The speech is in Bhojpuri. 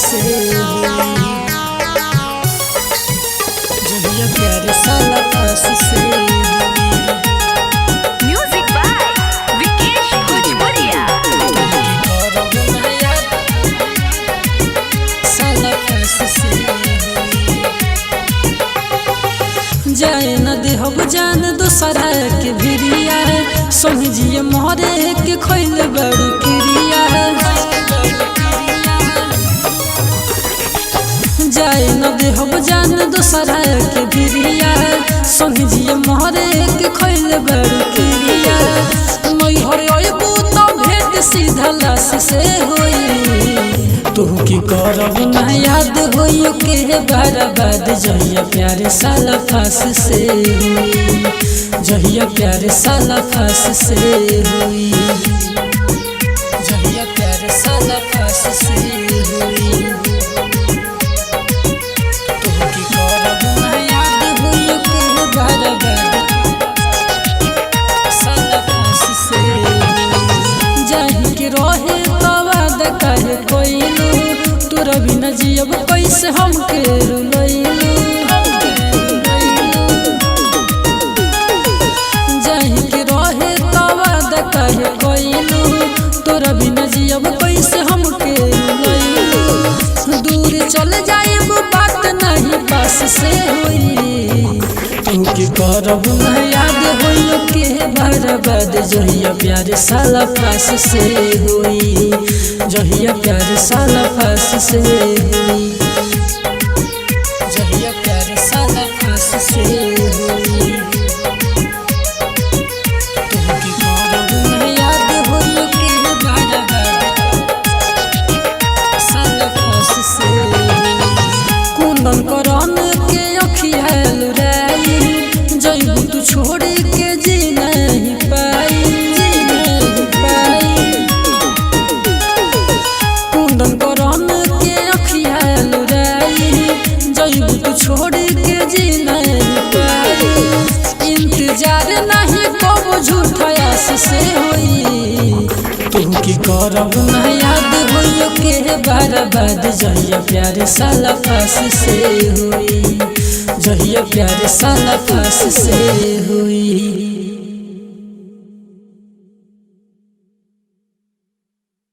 से जहिया प्यार साला फांस से। म्यूजिक बाय विकेश भोजपुरिया। साला फांस से जाए न देहब जान दोसरा के भिरिया समझिए मोहरे के खोल बड़ क्रिया। जाए न देहब जान दोसरा के भिरिया समझिए मोहरे के खोल बड़ क्रिया। मैहर अबू तो भेंट सीधा लाश से होई तुहू की करब ना याद होइयो के बर्बाद जहिया प्यार साला फांस से हुई। जहिया प्यार साला फांस से हुई। जहिया प्यार साला फांस से हुई तुहू की करब ना याद होइयो के बर्बाद साला फांस से। जाहि के रहे तवाद काहे कोइलू तोरा बिना जियब कैसे हमके रुलैलू। जाहि के रहे तवाद काहे कोइलू तोरा बिना जियब कैसे हमके रुलैलू। दूर चल जाइब बात नहीं पास से होई तुमके करब ना याद होइयो के बर्बाद जहिया प्यार साला फांस से हुई। जहिया प्यार साला फांस से हुई। जहिया प्यार साला फांस से हुई तुमके करब ना याद होइयो के बर्बाद साला फांस से। कुंदन करन के अखियाल राई जइबू तू छोड़ के जी नहीं पाई जी नहीं पाई। कुंदन करन के अखियाल राई जइबू तू छोड़ के जी नहीं पाई। इंतजार नहीं कबो झूठा आस से होई तुमके करब ना याद होइयो के बर्बाद जहिया प्यार साला फांस से हुई। जहिया प्यार साला फांस से हुई।